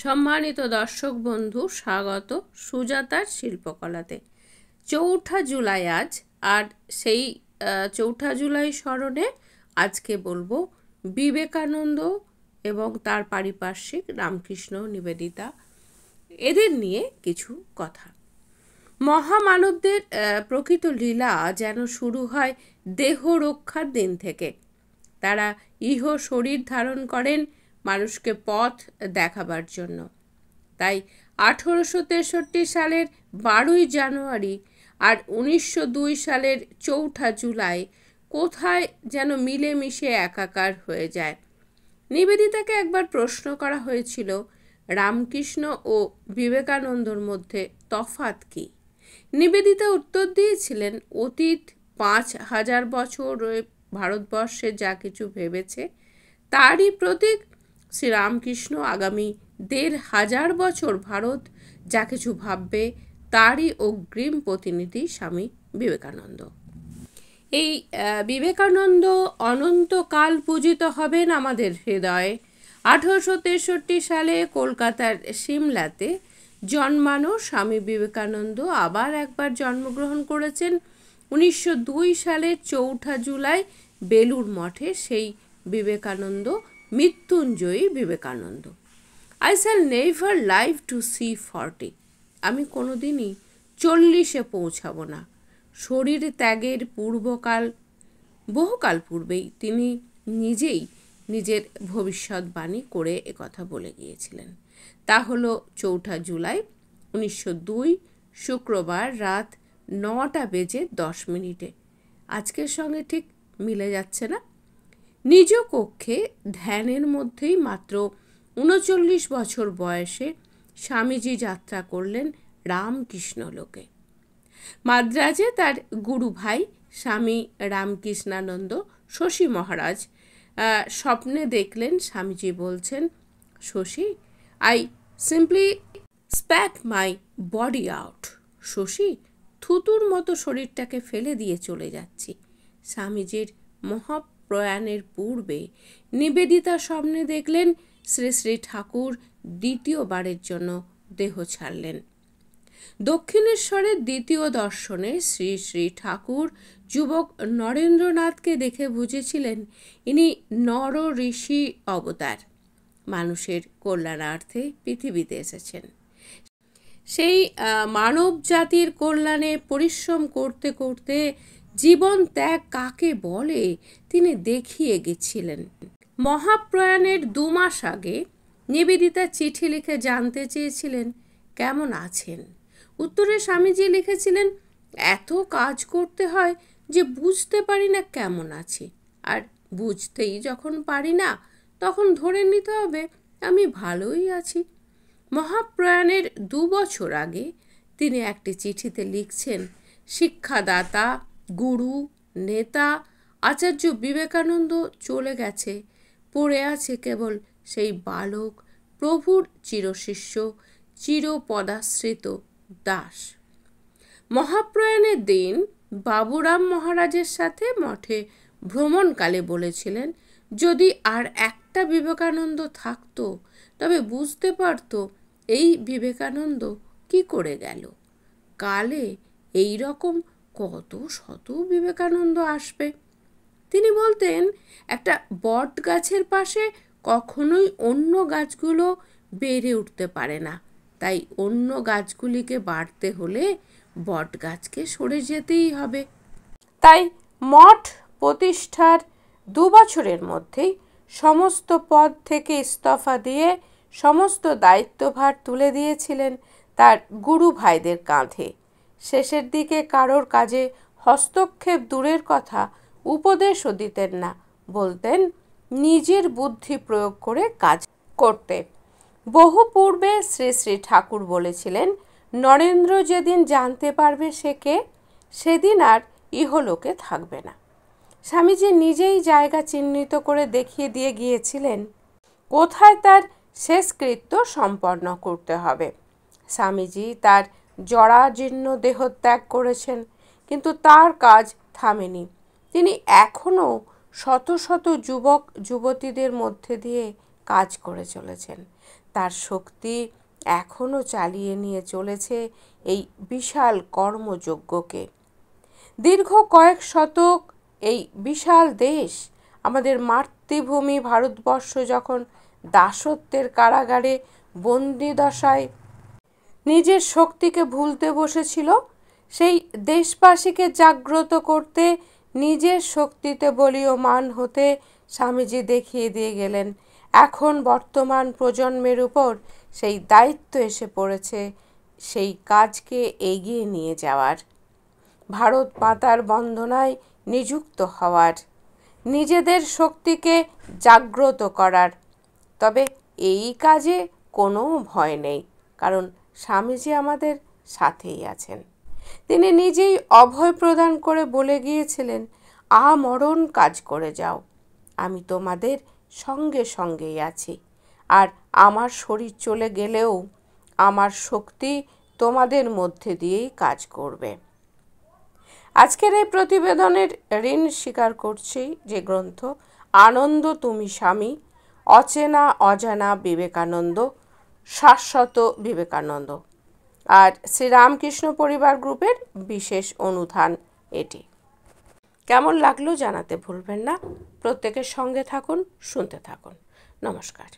সম্মানিত দর্শক বন্ধু, স্বাগত সুজাতার শিল্পকলাতে। ৪ঠা জুলাই আজ, আর সেই ৪ঠা জুলাই স্মরণে আজকে বলবো বিবেকানন্দ এবং তার পারিপার্শ্বিক রামকৃষ্ণ নিবেদিতা, এদের নিয়ে কিছু কথা। মহামানবদের প্রকৃত লীলা যেন শুরু হয় দেহ রক্ষার দিন থেকে। তারা ইহ শরীর ধারণ করেন মানুষকে পথ দেখাবার জন্য। তাই 1863 সালের 12ই জানুয়ারি আর 1902 সালের 4ঠা জুলাই কোথায় যেন মিলেমিশে একাকার হয়ে যায়। নিবেদিতাকে একবার প্রশ্ন করা হয়েছিল, রামকৃষ্ণ ও বিবেকানন্দর মধ্যে তফাৎ কি? নিবেদিতা উত্তর দিয়েছিলেন, অতীত 5000 বছর ভারতবর্ষে যা কিছু ভেবেছে তারই প্রতীক শ্রীরামকৃষ্ণ আগামী 1500 বছর ভারত যা কিছু ভাববে তারই অগ্রিম প্রতিনিধি স্বামী বিবেকানন্দ। এই বিবেকানন্দ অনন্তকাল পূজিত হবেন আমাদের হৃদয়ে। 1863 সালে কলকাতার সিমলাতে জন্মানো স্বামী বিবেকানন্দ আবার একবার জন্মগ্রহণ করেছেন 1902 সালের 4ঠা জুলাই বেলুর মঠে। সেই Vivekananda মৃত্যুঞ্জয়ী Vivekananda. I shall never live to see 40। আমি কোনোদিনই 40-এ পৌঁছাবো না। শরীর ত্যাগের পূর্বকাল, বহুকাল পূর্বেই তিনি নিজেই নিজের ভবিষ্যৎবাণী করে একথা বলে গিয়েছিলেন। তা হলো 4ঠা জুলাই 1902 শুক্রবার রাত 9:10 আজকের সঙ্গে ঠিক মিলে যাচ্ছে না? নিজ কক্ষে ধ্যানের মধ্যেই মাত্র 39 বছর বয়সে স্বামীজি যাত্রা করলেন রামকৃষ্ণ লোকে। মাদ্রাজে তার গুরু ভাই স্বামী রামকৃষ্ণানন্দ শশী মহারাজ স্বপ্নে দেখলেন স্বামীজি বলছেন, Shashi, I simply spat my body out. Shashi, থুতুর মতো শরীরটাকে ফেলে দিয়ে চলে যাচ্ছি। স্বামীজির মহাপ্রয়াণের পূর্বে নিবেদিতা স্বপ্নে দেখলেন শ্রী শ্রী ঠাকুর দ্বিতীয়বারের জন্য দেহ ছাড়লেন। দক্ষিণেশ্বরের দ্বিতীয় দর্শনে শ্রী শ্রী ঠাকুর যুবক নরেন্দ্রনাথকে দেখে বুঝেছিলেন ইনি নর ঋষি অবতার, মানুষের কল্যাণার্থে পৃথিবীতে এসেছেন। সেই মানব জাতির কল্যাণে পরিশ্রম করতে করতে জীবন ত্যাগ কাকে বলে তিনি দেখিয়ে গেছিলেন। মহাপ্রয়াণের 2 মাস আগে নিবেদিতা চিঠি লিখে জানতে চেয়েছিলেন কেমন আছেন। উত্তরে স্বামীজি লিখেছিলেন, এত কাজ করতে হয় যে বুঝতে পারি না কেমন আছি, আর বুঝতেই যখন পারি না তখন ধরে নিতে হবে আমি ভালোই আছি। মহাপ্রয়াণের 2 বছর আগে তিনি একটি চিঠিতে লিখছেন, শিক্ষাদাতা, গুরু, নেতা আচার্য বিবেকানন্দ চলে গেছে, পড়ে আছে কেবল সেই বালক, প্রভুর চিরশিষ্য, চিরপদাশ্রিত দাস। মহাপ্রয়াণের দিন বাবুরাম মহারাজের সাথে মঠে ভ্রমণকালে বলেছিলেন, যদি আর একটা বিবেকানন্দ থাকতো তবে বুঝতে পারত এই বিবেকানন্দ কি করে গেল। কালে এই রকম কত শত বিবেকানন্দ আসবে। তিনি বলতেন, একটা বট গাছের পাশে কখনোই অন্য গাছগুলো বেড়ে উঠতে পারে না, তাই অন্য গাছগুলিকে বাড়তে হলে বট গাছকে সরে যেতেই হবে। তাই মঠ প্রতিষ্ঠার 2 বছরের মধ্যেই সমস্ত পদ থেকে ইস্তফা দিয়ে সমস্ত দায়িত্বভার তুলে দিয়েছিলেন তার গুরু ভাইদের কাঁধে। শেষের দিকে কারোর কাজে হস্তক্ষেপ দূরের কথা, উপদেশও দিতেন না, বলতেন নিজের বুদ্ধি প্রয়োগ করে কাজ করতে। বহু পূর্বে শ্রী শ্রী ঠাকুর বলেছিলেন, নরেন্দ্র যেদিন জানতে পারবে সে কে, সেদিন আর ইহলোকে থাকবে না। স্বামীজি নিজেই জায়গা চিহ্নিত করে দেখিয়ে দিয়ে গিয়েছিলেন কোথায় তার শেষকৃত্য সম্পন্ন করতে হবে। স্বামীজি তার জরাজীর্ণ দেহত্যাগ করেছেন, কিন্তু তার কাজ থামেনি। তিনি এখনও শত শত যুবক যুবতীদের মধ্যে দিয়ে কাজ করে চলেছেন। তার শক্তি এখনও চালিয়ে নিয়ে চলেছে এই বিশাল কর্মযজ্ঞকে। দীর্ঘ কয়েক শতক এই বিশাল দেশ, আমাদের মাতৃভূমি ভারতবর্ষ যখন দাসত্বের কারাগারে বন্দি দশায় নিজের শক্তিকে ভুলতে বসেছিল, সেই দেশবাসীকে জাগ্রত করতে, নিজের শক্তিতে বলীয়মান হতে স্বামীজি দেখিয়ে দিয়ে গেলেন। এখন বর্তমান প্রজন্মের উপর সেই দায়িত্ব এসে পড়েছে সেই কাজকে এগিয়ে নিয়ে যাওয়ার, ভারত মাতার বন্দনায় নিযুক্ত হওয়ার, নিজেদের শক্তিকে জাগ্রত করার। তবে এই কাজে কোনো ভয় নেই, কারণ স্বামীজি আমাদের সাথেই আছেন। তিনি নিজেই অভয় প্রদান করে বলে গিয়েছিলেন, আমরণ কাজ করে যাও, আমি তোমাদের সঙ্গে সঙ্গেই আছি, আর আমার শরীর চলে গেলেও আমার শক্তি তোমাদের মধ্যে দিয়েই কাজ করবে। আজকের এই প্রতিবেদনের ঋণ স্বীকার করছি যে গ্রন্থ আনন্দ তুমি স্বামী, অচেনা অজানা বিবেকানন্দ, শাশ্বত বিবেকানন্দ, আর শ্রীরামকৃষ্ণ পরিবার গ্রুপের বিশেষ অনুধান এটি। কেমন লাগলো জানাতে ভুলবেন না। প্রত্যেকের সঙ্গে থাকুন, শুনতে থাকুন। নমস্কার।